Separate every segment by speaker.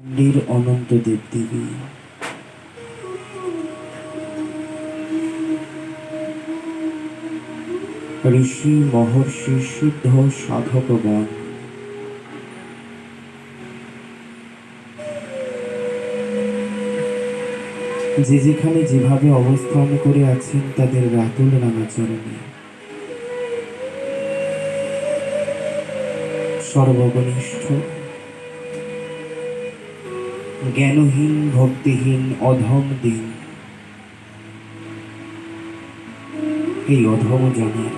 Speaker 1: মন্দির অনন্ত দেবদেবী ঋষি মহর্ষি সিদ্ধ সাধকগণ যে যেখানে যেভাবে অবস্থান করে আছেন তাদের রাতুল রাঙাচরণে সর্বকনিষ্ঠ জ্ঞানহীন ভক্তিহীন অধম দিন এই অধম জনের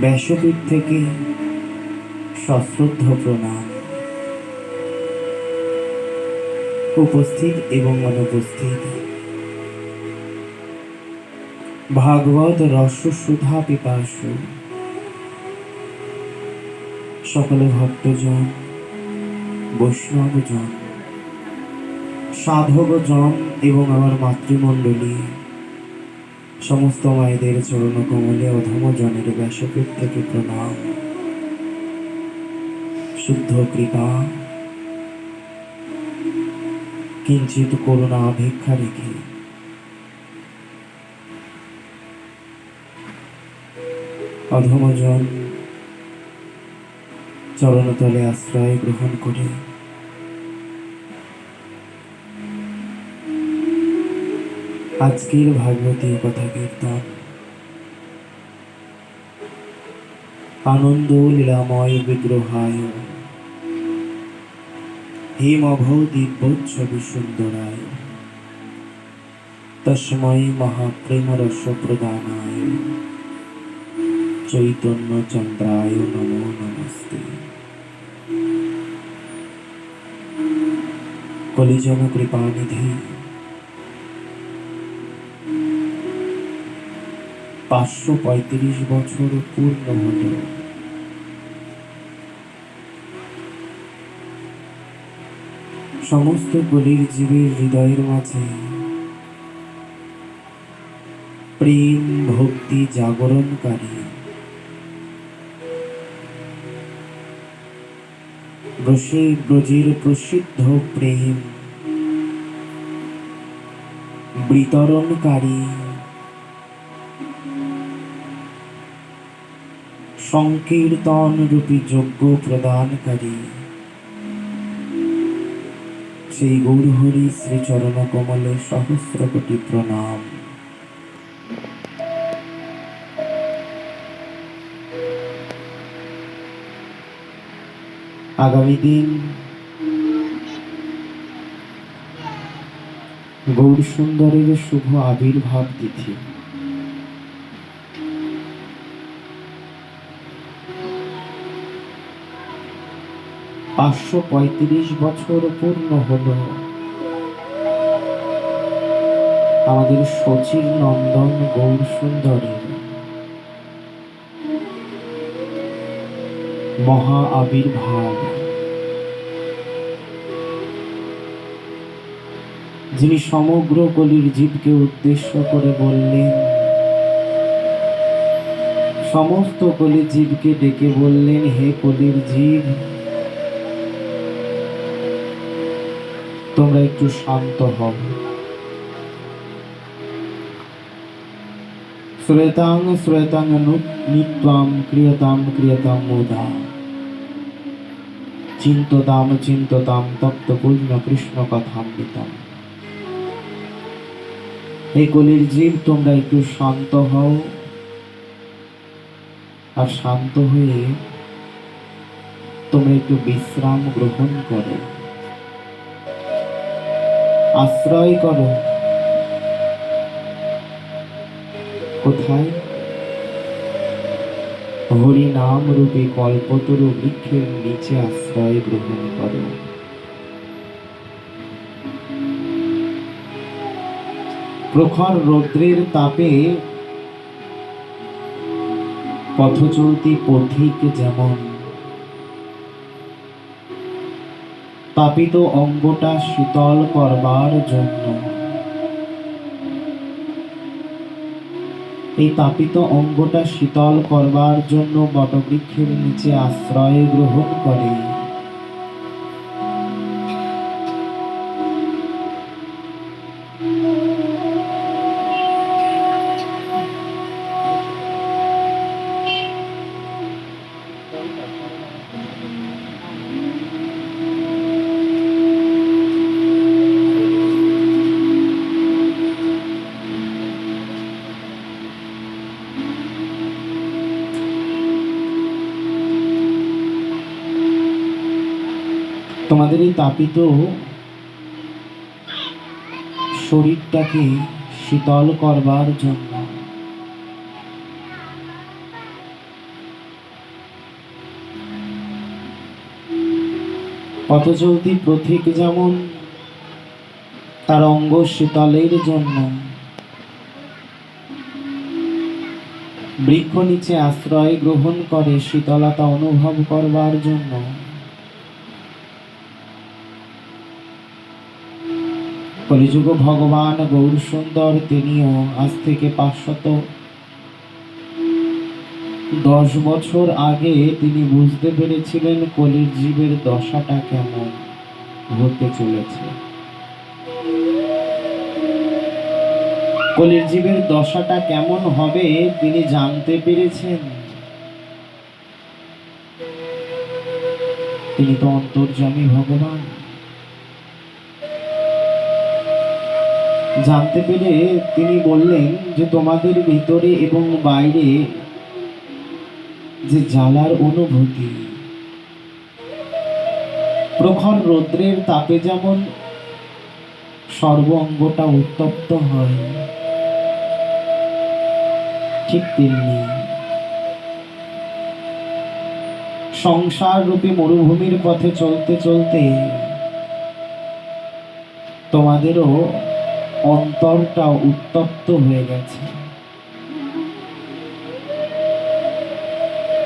Speaker 1: ব্যাসপীঠ থেকে সশ্রদ্ধ প্রণাম। উপস্থিত এবং অনুপস্থিত ভাগবত রসসুধা পিপাসু সকল ভক্তজন, বৈষ্ণবজন, সাধকজন এবং আমার মাতৃমণ্ডলী সমস্ত মায়েদের চরণ কমলে অধম জনের ব্যাসপীঠ থেকে প্রণাম। শুদ্ধ কৃপা কিঞ্চিত করুণা ভিক্ষা রেখে অধমজন চরণতলে আশ্রয় গ্রহণ করে আজকের ভাগবতীয় কথা কীর্তন আনন্দ লীলাময় বিগ্রহায় হেমভ দিব্যোৎসবি সুন্দরায় তস্মৈ মহাপ্রেমরস প্রদানায় চৈতন্য চন্দ্রায় নমো নমস্তে। কলিজন কৃপানিধি 535 বছর পূর্ণ হল। সমস্ত কলির জীবের হৃদয়ের মাঝে প্রেম ভক্তি জাগরণকারী ব্রজের প্রসিদ্ধ প্রেম বিতরণকারী সংকীর্তন রূপী যজ্ঞ প্রদানকারী সেই গৌরহরি শ্রীচরণ কমলে সহস্র কোটি প্রণাম। আগামী দিন গৌর সুন্দরের শুভ আবির্ভাব তিথি। পাঁচশো 35 বছর পূর্ণ হল আমাদের শচীর নন্দন গৌর সুন্দরের মহা আবির্ভাব। যিনি সমগ্র কলির জীবকে উদ্দেশ্য করে বললেন, সমস্ত কলির জীবকে ডেকে বললেন, হে কলির জীব, তোমরা একটু শান্ত হও। শ্রেতাং শ্রেতাং নিত্বাম ক্রিয়তাম ক্রিয়তাম মুদা চিন্ততাম চিন্ততাম তপ্ত পূর্ণ কৃষ্ণ কথামৃতম। এই কলির জীব, তোমরা একটু শান্ত হও, আর শান্ত হয়ে তোমরা একটু বিশ্রাম গ্রহণ করো, আশ্রয় করো। কোথায়? হরি নাম রূপে কল্পতরু বৃক্ষের নিচে আশ্রয় গ্রহণ করো। প্রখর রৌদ্রের তাপে পথ চলতি পথিক যেমন তাপিত অঙ্গটা শীতল করবার জন্য, এই তাপিত অঙ্গটা শীতল করবার জন্য বটবৃক্ষের নিচে আশ্রয় গ্রহণ করে, তোমাদের এই তাপিত শরীরটাকে শীতল করবার জন্য পথচলতি পথিক যেমন তার অঙ্গ শীতলের জন্য বৃক্ষ নিচে আশ্রয় গ্রহণ করে শীতলতা অনুভব করবার জন্য, কলিযুগ ভগবান গৌর সুন্দর তিনিও আজ থেকে 510 বছর আগে তিনি বুঝতে পেরেছিলেন কলির জীবের দশাটা কেমন হতে চলেছে। কলির জীবের দশাটা কেমন হবে তিনি জানতে পেরেছেন। তিনি তো অন্তর্যামী ভগবান। জানতে পেরে তিনি বললেন যে তোমাদের ভিতরে এবং বাইরে যে জ্বালার অনুভূতি, প্রখর রৌদ্রের তাপে যেমন সর্ব অঙ্গটা উত্তপ্ত হয়, ঠিক তেমনি সংসার রূপী মরুভূমির পথে চলতে চলতে তোমাদেরও অন্তরটা উত্তপ্ত হয়ে গেছে।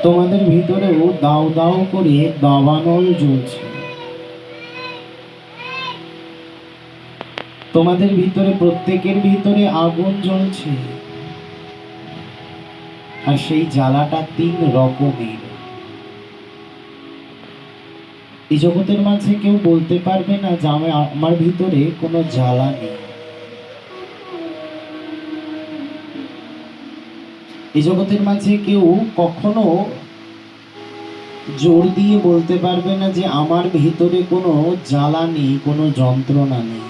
Speaker 1: তোমাদের ভিতরেও দাও দাও করে দাবানল জ্বলছে। তোমাদের ভিতরে প্রত্যেকের ভিতরে আগুন জ্বলছে, আর সেই জ্বালাটা 3 রকমের। এই জগতের মাঝে কেউ বলতে পারবে না যে আমার ভিতরে কোনো জ্বালা নেই। এই জগতের মাঝে কেউ কখনো জোর দিয়ে বলতে পারবে না যে আমার ভিতরে কোনো জ্বালা নেই, কোনো যন্ত্রণা নেই।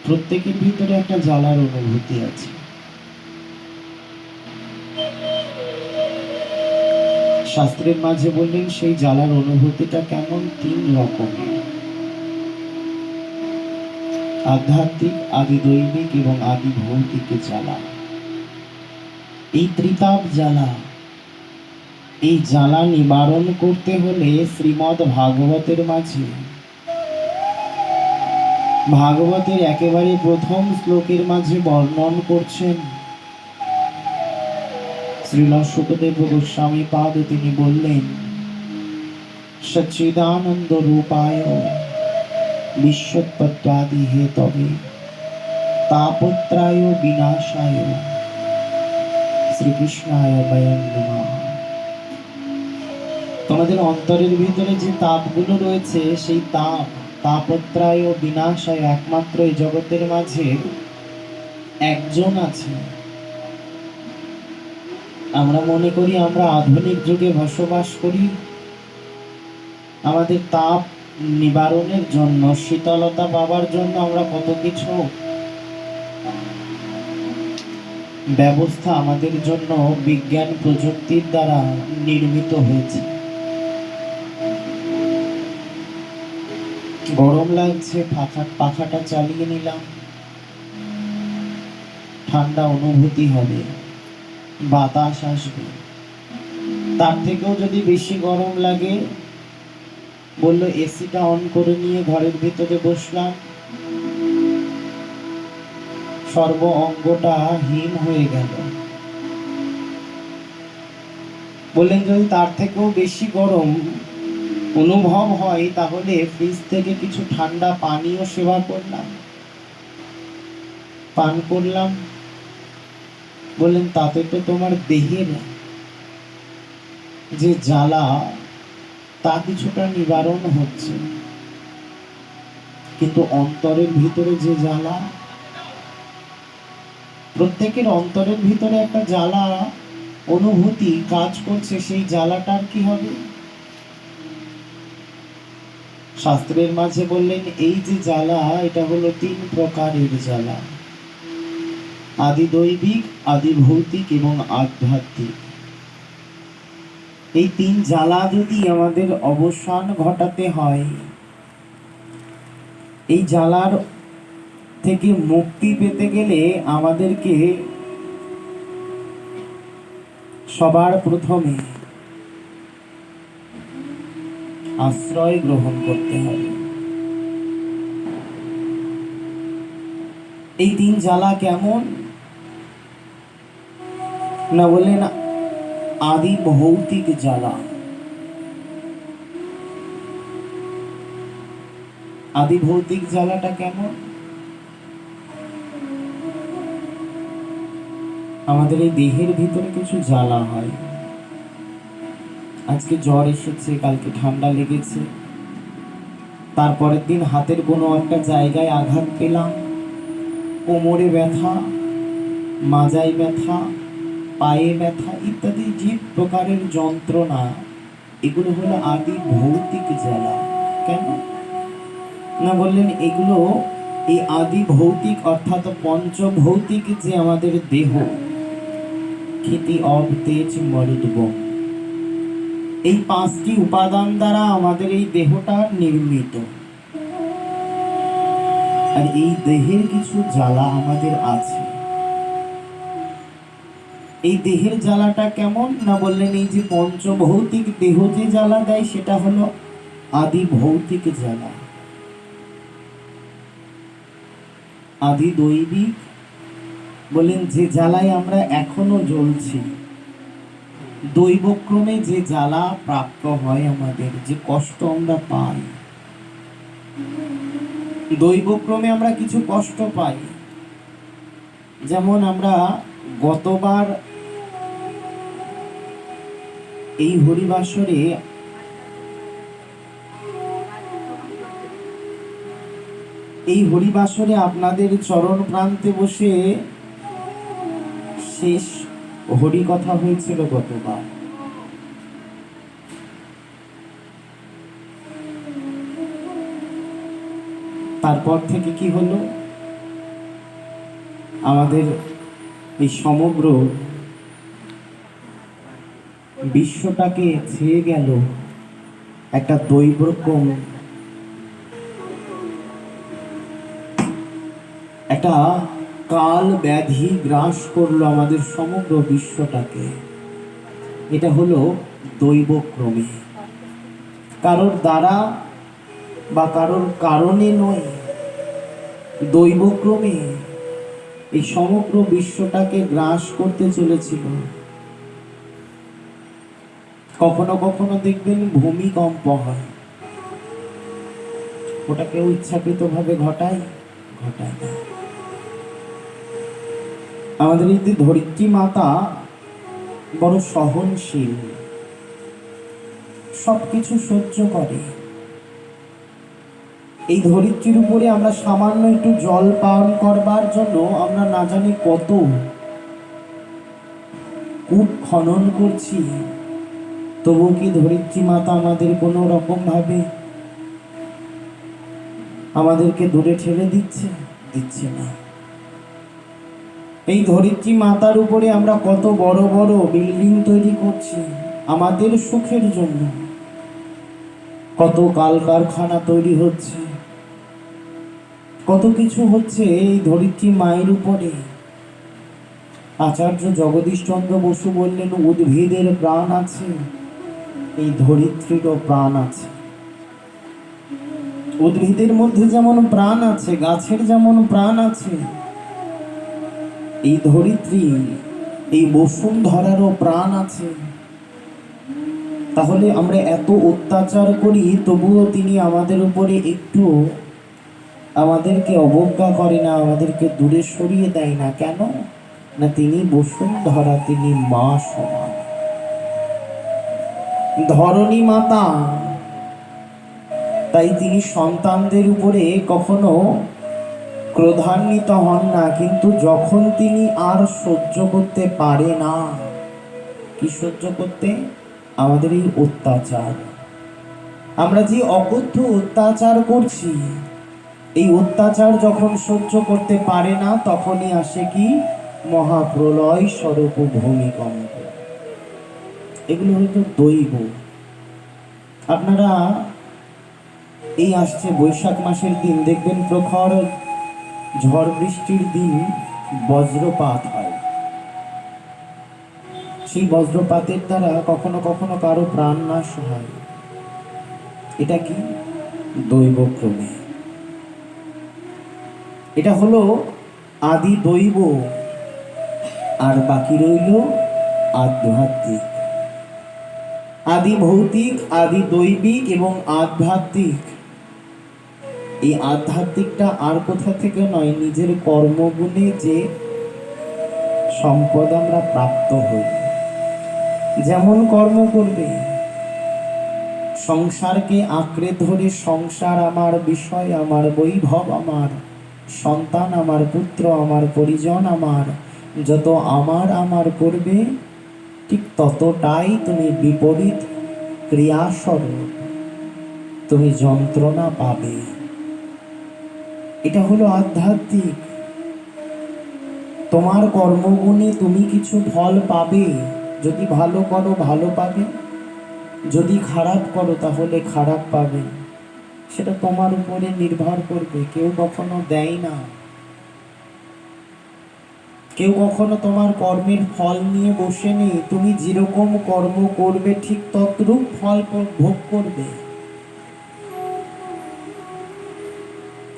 Speaker 1: প্রত্যেকের ভিতরে একটা জ্বালার অনুভূতি আছে। শাস্ত্রের মাঝে বললেন সেই জ্বালার অনুভূতিটা কেমন, 3 রকমের। আধ্যাত্মিক, আদি দৈবিক এবং আদি ভৌতিক জ্বালা। এই ত্রিতাপ জ্বালা, এই জ্বালা নিবারণ করতে হলে শ্রীমদ্ ভাগবতের মাঝে ভাগবতের একেবারে প্রথম শ্লোকের মাঝে বর্ণন করছেন শ্রীল শুকদেব গোস্বামী পাদ। তিনি বললেন, সচ্চিদানন্দ রূপায় বিশ্বৎপত্যাদি হেতবে তাপত্রায় বিনাশায় শ্রীকৃষ্ণায় বয়ং নমঃ। তোমাদের অন্তরের ভিতরে যে তাপগুলো রয়েছে, সেই তাপত্রায় বিনাশায় একমাত্র এই জগতের মাঝে একজন আছে। আমরা মনে করি আমরা আধুনিক যুগে বসবাস করি, আমাদের তাপ নিবারণের জন্য, শীতলতা পাবার জন্য আমরা কত কিছু ব্যবস্থা আমাদের জন্য বিজ্ঞান প্রযুক্তির দ্বারা নির্মিত হয়েছে। গরম লাগছে, পাখাটা চালিয়ে নিলাম, ঠান্ডা অনুভূতি হবে, বাতাস আসবে। তার থেকেও যদি বেশি গরম লাগে, বললো এসিটা অন করে নিয়ে ঘরের ভিতরে বসলাম, সর্ব অঙ্গটা হিম হয়ে গেল। বললেন যদি তার থেকেও বেশি গরম অনুভব হয়, তাহলে ফ্রিজ থেকে কিছু ঠান্ডা পানীয় সেবা করলাম, পান করলাম। বললেন তাতে তো তোমার দেহের যে জ্বালা তা কিছুটা নিবারণ হচ্ছে, কিন্তু অন্তরের ভিতরে যে জ্বালা, প্রত্যেকের অন্তরের ভিতরে একটা জ্বালা অনুভূতি কাজ করছে, সেই জ্বালাটার কি হবে? শাস্ত্রের মাঝে বললেন এই যে জ্বালা, এটা হলো 3 প্রকারের জ্বালা, আদি দৈবিক, আদি ভৌতিক এবং আধ্যাত্মিক। এই তিন জ্বালা যদি আমাদের অবসান ঘটাতে হয়, এই জ্বালার থেকে মুক্তি পেতে গেলে আমাদেরকে সবার প্রথমে আশ্রয় গ্রহণ করতে হবে। এই তিন জ্বালা কেমন না বললেন আদি ভৌতিক জ্বালা। আদি ভৌতিক জ্বালাটা কেমন? আমাদের এই দেহের ভিতরে কিছু জ্বালা হয়। আজকে জ্বর এসেছে, কালকে ঠান্ডা লেগেছে, তারপরের দিন হাতের কোনো একটা জায়গায় আঘাত পেলাম, কোমরে ব্যথা, মাজায় ব্যথা, পায়ে ব্যথা ইত্যাদি যে প্রকারের যন্ত্রণা, এগুলো হলো আদি ভৌতিক জ্বালা। কেন না বললেন এগুলো এই আদি ভৌতিক অর্থাৎ পঞ্চভৌতিক যে আমাদের দেহ, ক্ষিতি অব তেজ মরুদ্ব, এই পাঁচটি উপাদান দ্বারা আমাদের এই দেহটা নির্মিত। আর এই দেহের কিছু জ্বালা আমাদের আছে। এই দেহের জ্বালাটা কেমন না বললেন এই যে পঞ্চভৌতিক দেহ যে জ্বালা দেয় সেটা হলো আদি ভৌতিক জ্বালা। আদি দৈবিক বলেন যে জ্বালায় আমরা এখনো জ্বলছি, দৈবক্রমে যে জ্বালা প্রাপ্ত হয় আমাদের, যে কষ্ট আমরা পাই, দৈবক্রমে আমরা কিছু কষ্ট পাই। যেমন আমরা গতবার এই হরিবাসরে আপনাদের চরণ প্রান্তে বসে শেষ হরি কথা হয়েছিল গতবার। তারপর থেকে কি হলো, আমাদের এই সমগ্র বিশ্বটাকে ছেয়ে গেল একটা দৈবক্রম, একটা কাল ব্যাধি গ্রাস করলো আমাদের সমগ্র বিশ্বটাকে। এটা হলো দৈবক্রমে, কারোর দ্বারা বা কারোর কারণে নয়, দৈবক্রমে এই সমগ্র বিশ্বটাকে গ্রাস করতে চলেছিল। কখনো কখনো দেখবেন ভূমিকম্প হয়, ওটা কেউ ইচ্ছাকৃতভাবে ঘটায় না। আমাদের এই ধরিত্রী মাতা বড় সহনশীল, সবকিছু সহ্য করে। এই ধরিত্রীর উপরে আমরা সামান্য একটু জল পান করবার জন্য আমরা না জানি কত কূপ খনন করছি, তবু কি ধরিত্রী মাতা আমাদের কোনো রকম ভাবে আমাদেরকে দূরে ঠেলে দিচ্ছে না। এই ধরিত্রী মাতার উপরে আমরা কত বড় বড় বিল্ডিং তৈরি করছি আমাদের সুখের জন্য, কত কলকারখানা তৈরি হচ্ছে, কত কিছু হচ্ছে এই ধরিত্রী মায়ের উপরে। আচার্য জগদীশ চন্দ্র বসু বললেন উদ্ভিদের প্রাণ আছে, এই ধরিত্রীরও প্রাণ আছে। উদ্ভিদের মধ্যে যেমন প্রাণ আছে, গাছের যেমন প্রাণ আছে, এই ধরিত্রী এই বসুন্ধরারও প্রাণ আছে। তাহলে আমরা এত অত্যাচার করি, তবুও তিনি আমাদের উপরে একটু আমাদেরকে অবজ্ঞা করে না, আমাদেরকে দূরে সরিয়ে দেয় না। কেন না তিনি বসুন্ধরা, তিনি মা সমান, ধরণী মাতা। তাই তিনি সন্তানদের উপরে কখনো ক্রোধান্বিত হন না, কিন্তু যখন তিনি আর সহ্য করতে পারে না, কি সহ্য করতে, আমাদের এই অত্যাচার, আমরা যে অকথ্য অত্যাচার করছি, এই অত্যাচার যখন সহ্য করতে পারে না, তখনই আসে কি মহাপ্রলয় স্বরূপ ভূমিকম্প। এগুলো হয়তো দৈব। আপনারা এই আসছে বৈশাখ মাসের দিন দেখবেন, প্রখর ঝড় বৃষ্টির দিন বজ্রপাত হয়। সেই বজ্রপাতের দ্বারা কখনো কখনো কারো প্রাণ নাশ হয়। এটা কি? দৈবক্রমে। এটা হলো আদি দৈব, আর বাকি রইল আধ্যাত্মিক। আদি ভৌতিক, আদি দৈবিক এবং আধ্যাত্মিক। এই আধ্যাত্মিকটা আর কোথা থেকে নয়, নিজের কর্মগুণে যে সম্পদ আমরা প্রাপ্ত হই। যেমন কর্ম করবে, সংসারকে আঁকড়ে ধরে সংসার আমার, বিষয় আমার, বৈভব আমার, সন্তান আমার, পুত্র আমার, পরিজন আমার, যত আমার আমার করবে, ঠিক ততটাই তুমি বিপরীত ক্রিয়াস্বরূপ তুমি যন্ত্রণা পাবে। এটা হলো আধ্যাত্মিক। তোমার কর্মগুণে তুমি কিছু ফল পাবে। যদি ভালো করো ভালো পাবে, যদি খারাপ করো তাহলে খারাপ পাবে। সেটা তোমার উপরে নির্ভর করবে। কেউ কখনো দেয় না। কেউ কখনো তোমার কর্মের ফল নিয়ে বসে নেই। তুমি যেরকম কর্ম করবে ঠিক তদ্রূপ ফল ভোগ করবে।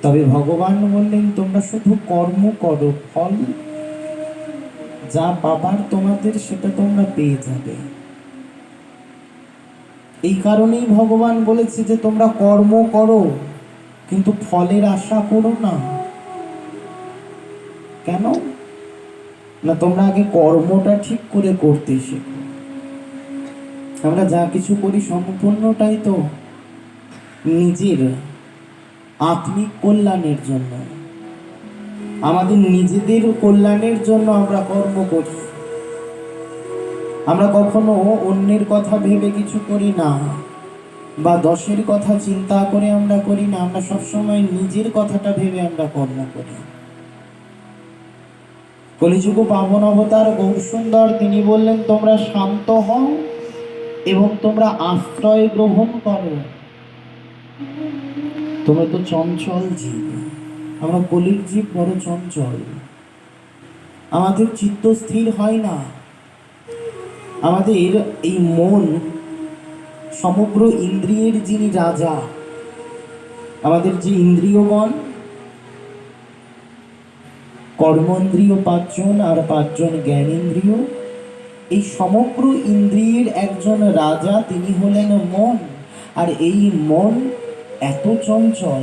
Speaker 1: তবে ভগবান বললেন, তোমরা শুধু কর্ম করো, ফল যা পাবার তোমাদের সেটা তোমরা পেয়ে যাবে। এই কারণেই ভগবান বলেছে যে তোমরা কর্ম করো, কিন্তু ফলের আশা করো না। কেন না? তোমরা আগে কর্মটা ঠিক করে করতে শেখো। আমরা যা কিছু করি সম্পূর্ণটাই তো নিজের আত্মিক কল্যাণের জন্য, আমাদের নিজেদের কল্যাণের জন্য আমরা কর্ম করি। আমরা কখনো অন্যের কথা ভেবে কিছু করি না, বা দশের কথা চিন্তা করে আমরা করি না। আমরা সবসময় নিজের কথাটা ভেবে আমরা কর্ম করি। কলিযুগ পাবন অবতার গৌরসুন্দর তিনি বললেন, তোমরা শান্ত হও এবং তোমরা আশ্রয় গ্রহণ করো। তোমরা তো চঞ্চল জীব, আমরা কলির জীব বড় চঞ্চল। আমাদের চিত্ত স্থির হয় না। আমাদের এই মন সমগ্র ইন্দ্রিয়ের যিনি রাজা, আমাদের যে ইন্দ্রিয়গণ, কর্মেন্দ্রিয় 5 জন আর 5 জন জ্ঞানেন্দ্রিয়, এই সমগ্র ইন্দ্রিয়ের একজন রাজা তিনি হলেন মন। আর এই মন এত চঞ্চল,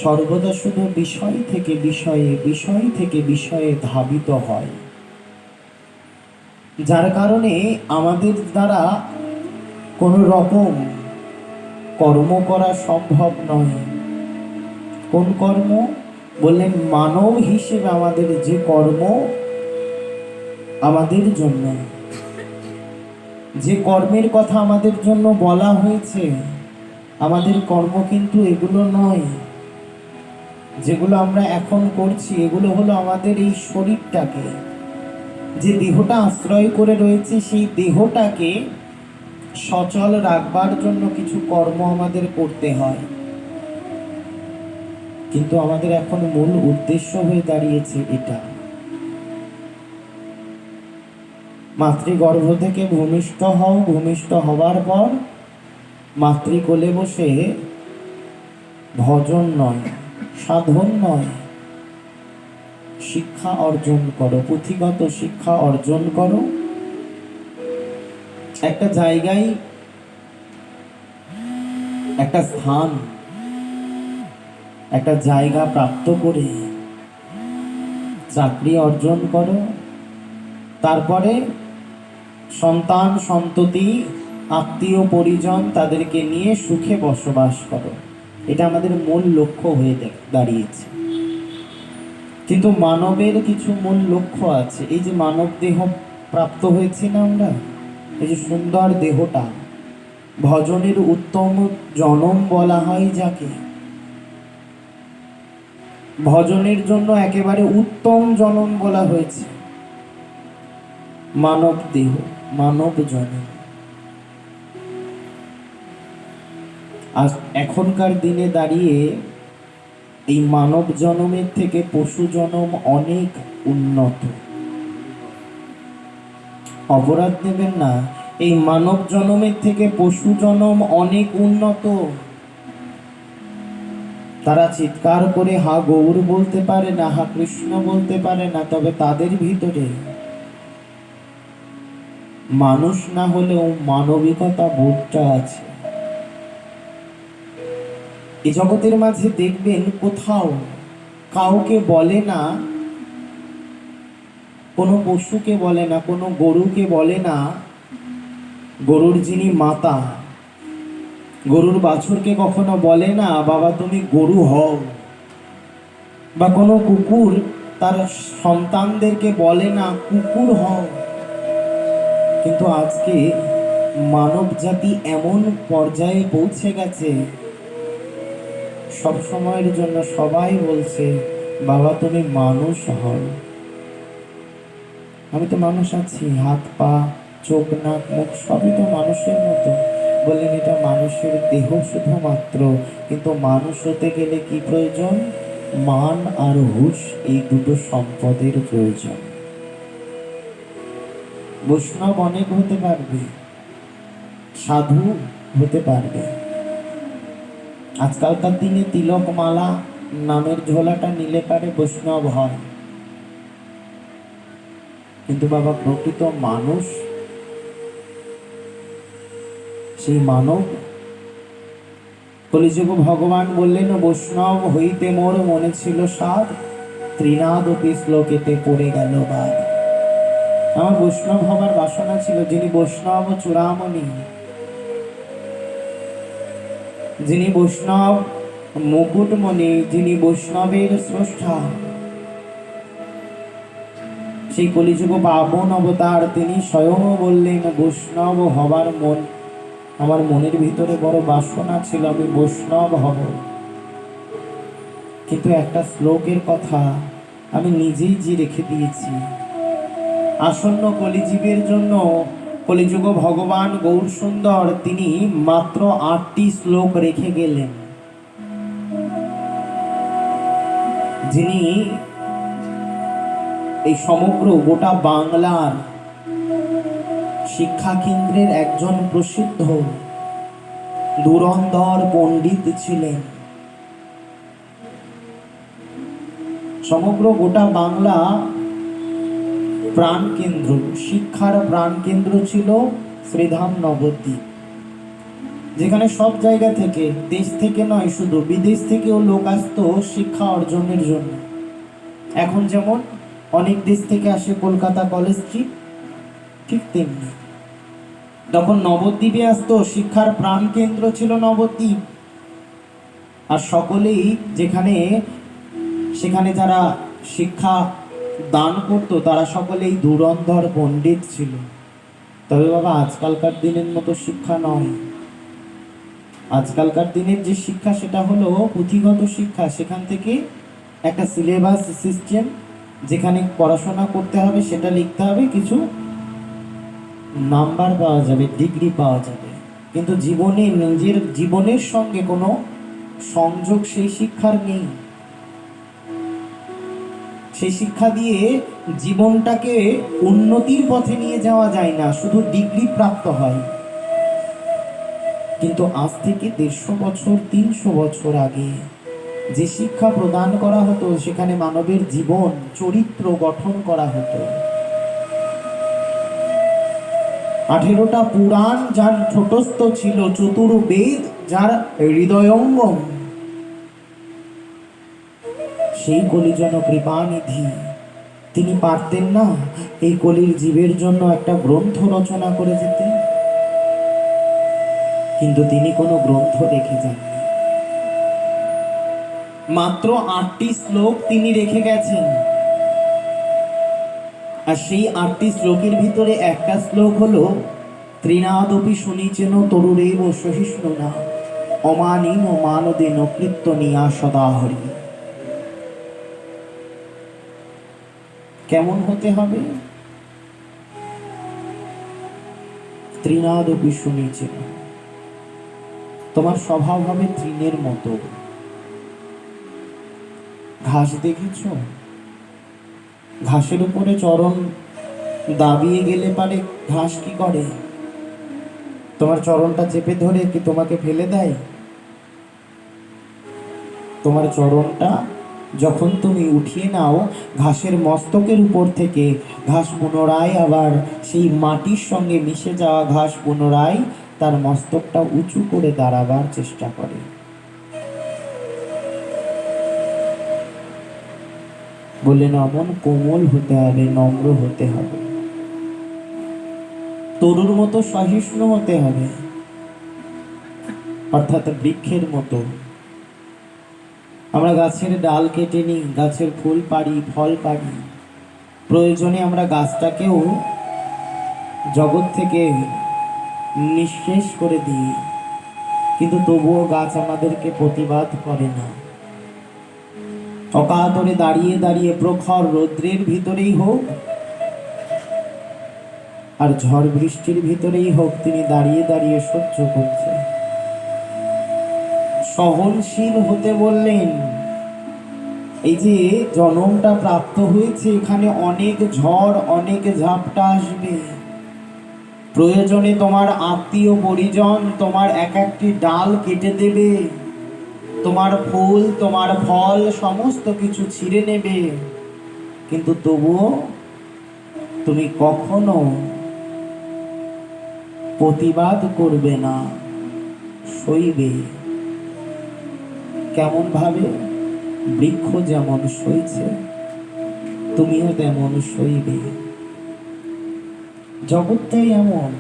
Speaker 1: সর্বদা শুধু বিষয় থেকে বিষয়ে, বিষয় থেকে বিষয়ে ধাবিত হয়, যার কারণে আমাদের দ্বারা কোনো রকম কর্ম করা সম্ভব নয়। কোন কর্ম? বললেন মানব হিসেবে আমাদের যে কর্ম আমাদের জন্য, যে কর্মের কথা আমাদের জন্য বলা হয়েছে, আমাদের কর্ম কিন্তু এগুলো নয়। যেগুলো আমরা এখন করছি এগুলো হলো আমাদের এই শরীরটাকে, যে দেহটা আশ্রয় করে রয়েছে, সেই দেহটাকে সচল রাখবার জন্য কিছু কর্ম আমাদের করতে হয়। কিন্তু আমাদের এখন মূল উদ্দেশ্য হয়ে দাঁড়িয়েছে এটা। মাতৃগর্ভ থেকে ভূমিষ্ঠ হও, ভূমিষ্ঠ হবার পর মাতৃকোলে বসে ভজন নয়, সাধন নয়, শিক্ষা অর্জন করো, পুঁথিগত শিক্ষা অর্জন করো। একটা জায়গায়, একটা স্থান, একটা জায়গা প্রাপ্ত করে চাকরি অর্জন করো। তারপরে সন্তান সন্ততি আত্মীয় পরিজন তাদেরকে নিয়ে সুখে বসবাস করো। এটা আমাদের মূল লক্ষ্য হয়ে দাঁড়িয়েছে। কিন্তু মানবের কিছু মূল লক্ষ্য আছে। এই যে মানব দেহ প্রাপ্ত হয়েছে না আমরা, এই যে সুন্দর দেহটা, ভজনের উত্তম জনম বলা হয় যাকে, ভজনের জন্য একেবারে উত্তম জনম বলা হয়েছে। মানব দেহ, মানব জনম। আজ এখনকার দিনে দাঁড়িয়ে এই মানব জনমের থেকে পশু জনম অনেক উন্নত। অপরাধ নেবেন না, এই মানব জনমের থেকে পশু জনম অনেক উন্নত। তারা চিৎকার করে হা গৌর বলতে পারে না, হা কৃষ্ণ বলতে পারে না, তবে তাদের ভিতরে মানুষ না হলেও মানবিকতা বোধটা আছে। এই জগতের মাঝে দেখবেন কোথাও কাউকে বলে না, কোনো পশুকে বলে না, কোনো গরুকে বলে না, গরুর যিনি মাতা, গরুর বাছুরকে কখনো বলে না বাবা তুমি গরু হও, বা কোনো কুকুর তার সন্তানদেরকে বলে না কুকুর হও। কিন্তু আজকে মানব জাতি এমন পর্যায়ে পৌঁছে গেছে, সব সময়ের জন্য সবাই বলছে বাবা তুমি মানুষ হও। আমি তো মানুষ আছি, হাত পা চোখ নাক মুখ সবই তো মানুষের মতো। বললেন এটা মানুষের দেহ শুধুমাত্র, কিন্তু মানুষ হতে গেলে কি প্রয়োজন? মান আর হুঁশ, এই দুটো সম্পদের প্রয়োজন। বৈষ্ণব অনেক হতে পারবে, সাধু হতে পারবে। আজকালকার দিনে তিলক মালা নামের ঝোলাটা নিলে পারে বৈষ্ণব হয়, কিন্তু বাবা প্রকৃত মানুষ, সেই মানব। কলিযুগ ভগবান বললেন বৈষ্ণব হইতে মোর মনে ছিল সাধ, ত্রিনাদপি শ্লোকেতে পড়ে গেল বাদ। আমার বৈষ্ণব হবার বাসনা ছিল, যিনি বৈষ্ণব চূড়ামণি, যিনি বৈষ্ণব মুকুটমণি, যিনি বৈষ্ণবের স্রষ্টা, সেই কলিযুগ পাবন অবতার তিনি স্বয়ং বললেন বৈষ্ণব হবার মন আমার মনের ভিতরে বড় বাসনা ছিল, আমি বৈষ্ণব হব। কিন্তু একটা শ্লোকের কথা আমি নিজেই যে রেখে দিয়েছি, আসন্ন কলিযুগের জন্য কলিযুগ ভগবান গৌর সুন্দর তিনি মাত্র 8টি শ্লোক রেখে গেলেন, যিনি এই সমগ্র গোটা বাংলার শিক্ষা কেন্দ্রের একজন প্রসিদ্ধ ধুরন্ধর পণ্ডিত ছিলেন। সমগ্র গোটা বাংলা প্রাণ কেন্দ্র, শিক্ষার প্রাণ কেন্দ্র ছিল শ্রীধাম নবদ্বীপ, যেখানে সব জায়গা থেকে, দেশ থেকে নয় শুধু বিদেশ থেকেও লোক আসতো শিক্ষা অর্জনের জন্য। এখন যেমন অনেক দেশ থেকে আসে কলকাতা কলেজ স্ট্রিট, ঠিক তেমনি তখন নবদ্বীপে আসতো, শিক্ষার প্রাণ কেন্দ্র ছিল নবদ্বীপ। আর সকলেই সেখানে যারা শিক্ষা দান করতো তারা সকলেই ধুরন্ধর পণ্ডিত ছিল। তবে বাবা আজকালকার দিনের মতো শিক্ষা নয়। আজকালকার দিনের যে শিক্ষা সেটা হলো পুঁথিগত শিক্ষা, সেখান থেকে একটা সিলেবাস সিস্টেম, যেখানে পড়াশোনা করতে হবে, সেটা লিখতে হবে, কিছু নাম্বার পাওয়া যাবে, ডিগ্রি পাওয়া যাবে, কিন্তু নিজের জীবনের সঙ্গে কোনো সংযোগ সেই শিক্ষার নেই। সেই শিক্ষা দিয়ে জীবনটাকে উন্নতির পথে নিয়ে যাওয়া যায় না, শুধু ডিগ্রি প্রাপ্ত হয়। কিন্তু আজ থেকে 150 বছর 300 বছর আগে যে শিক্ষা প্রদান করা হতো, সেখানে মানবের জীবন চরিত্র গঠন করা হতো। 18টা পুরাণ যার ঠোঁটস্থ ছিল, চতুর্বেদ যার হৃদয়ঙ্গম, সেই কলিজন কৃপানিধি তিনি পারতেন না এই কলির জীবের জন্য একটা গ্রন্থ রচনা করে যেতে? কিন্তু তিনি কোনো গ্রন্থ রেখে যাননি, মাত্র 8টি শ্লোক তিনি রেখে গেছেন। আর সেই 8টি শ্লোকের ভিতরে একটা শ্লোক হলো ত্রিনাদপি শুনিচেন তরুরেব সহিষ্ণু না অমানিম মানদেন কীর্তনিয়া সদা হরি। কেমন হতে হবে? তৃণাদপি শুনিছেন, তোমার স্বভাব হবে তৃণের মতো। ঘাস দেখেছ? ঘাসের উপরে চরণ দাবিয়ে গেলে পারে ঘাস কি করে? তোমার চরণটা চেপে ধরে কি তোমাকে ফেলে দেয়? তোমার চরণটা যখন তুমি উঠিয়ে নাও ঘাসের মস্তকের উপর থেকে, ঘাস পুনরায় আবার সেই মাটির সঙ্গে মিশে যাওয়া ঘাস পুনরায় তার মস্তকটা উঁচু করে দাঁড়াবার চেষ্টা করে। বললেন অমন কোমল হতে হবে, নম্র হতে হবে, তরুর মতো সহিষ্ণু হতে হবে, অর্থাৎ বৃক্ষের মতো। আমরা গাছের ডাল কেটে নিই, গাছের ফুল পাড়ি, ফল পাড়ি, প্রয়োজনে আমরা গাছটাকেও জগৎ থেকে নিঃশেষ করে দিই, কিন্তু তবুও গাছ আমাদেরকে প্রতিবাদ করে না। অকাতরে দাঁড়িয়ে দাঁড়িয়ে প্রখর রৌদ্রের ভিতরেই হোক আর ঝড় বৃষ্টির ভিতরেই হোক, তিনি দাঁড়িয়ে দাঁড়িয়ে সহ্য করছে। সহনশীল হতে বললেন। এই যে জনমটা প্রাপ্ত হয়েছে, এখানে অনেক ঝড়, অনেক ঝাপটা আসবে। প্রয়োজনে তোমার আত্মীয় পরিজন তোমার এক একটি ডাল কেটে দেবে, তোমার ফুল, তোমার ফল সমস্ত কিছু ছিঁড়ে নেবে, কিন্তু তবুও তুমি কখনো প্রতিবাদ করবে না, সইবে। কেমন ভাবে? বৃক্ষ যেমন সইছে তুমিও তেমন সইবে। জগৎটাই এমন,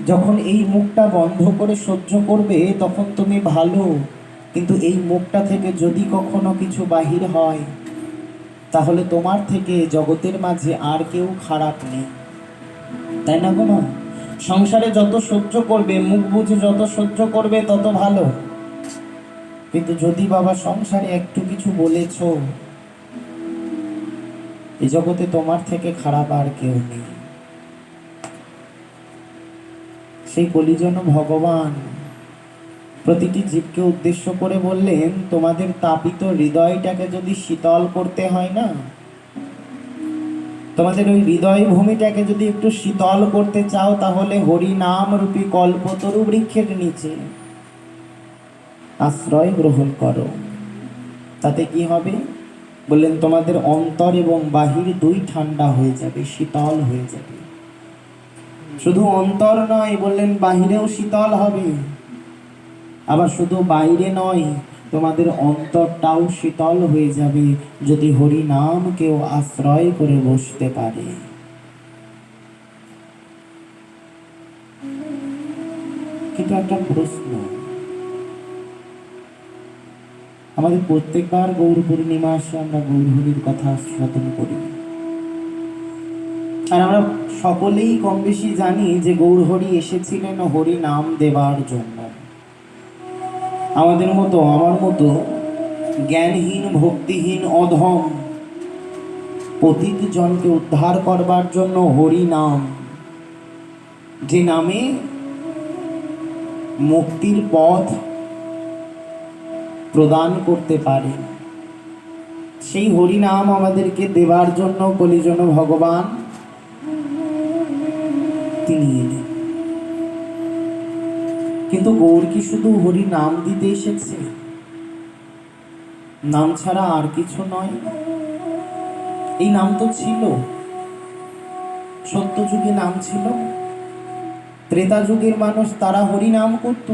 Speaker 1: যখন এই মুখটা বন্ধ করে সহ্য করবে তখন তুমি ভালো, কিন্তু এই মুখটা থেকে যদি কখনো কিছু বাহির হয় তাহলে তোমার থেকে জগতের মাঝে আর কেউ খারাপ নেই, তাই না গো মা? সংসারে যত সহ্য করবে, মুখ বুঝে যত সহ্য করবে তত ভালো, কিন্তু যদি বাবা সংসারে একটু কিছু বলেছ, এই জগতে তোমার থেকে খারাপ আর কেউ নেই। সেই কলিজন ভগবান প্রতিটি জীবকে উদ্দেশ্য করে বললেন, তোমাদের তাপিত হৃদয়টাকে যদি শীতল করতে হয় না, তোমাদের ওই হৃদয় ভূমিটাকে যদি একটু শীতল করতে চাও, তাহলে হরি নাম রূপী কল্পতরু বৃক্ষের নিচে আশ্রয় গ্রহণ করো। তাতে কি হবে? বললেন তোমাদের অন্তর এবং বাহির দুই ঠান্ডা হয়ে যাবে, শীতল হয়ে যাবে। শুধু অন্তর নয়, বললেন বাহিরেও শীতল হবে। আবার শুধু বাইরে নয়, তোমাদের অন্তরটাও শীতল হয়ে যাবে যদি হরি নাম কেউ আশ্রয় করে বসতে পারে। কিন্তু একটা প্রশ্ন, আমাদের প্রত্যেকবার গৌর পূর্ণিমা আসে আমরা গৌরহরির কথা আস্বাদন করি, আর আমরা সকলেই কম বেশি জানি যে গৌরহরি এসেছিলেন হরি নাম দেবার জন্য। আমাদের মতো, আমার মতো জ্ঞানহীন, ভক্তিহীন, অধম পতিত জনকে উদ্ধার করবার জন্য হরি নাম, যে নামে মুক্তির পথ প্রদান করতে পারে, সেই হরি নাম আমাদেরকে দেবার জন্য কলিজন ভগবান তিনি এলেন। কিন্তু গৌর কি শুধু হরি নাম দিতে এসেছে? নাম ছাড়া আর কিছু নয়। এই নাম তো ছিল, সত্য যুগে নাম ছিল, ত্রেতা যুগের মানুষ তারা হরি নাম করত,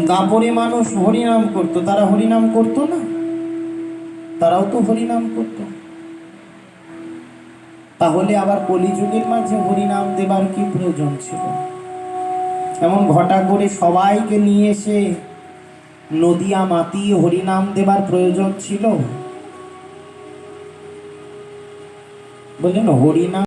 Speaker 1: দাপরে মানুষ হরি নাম করত, তারা হরি নাম করত না? তারাও তো হরি নাম করত। তাহলে আবার কলিযুগের মাঝে হরি নাম দেবার কি প্রয়োজন ছিল? এমন ঘটা করে সবাইকে নিয়ে এসে নদিয়া মাতি হরিনাম দেবার প্রয়োজন ছিল? বললেন হরিনাম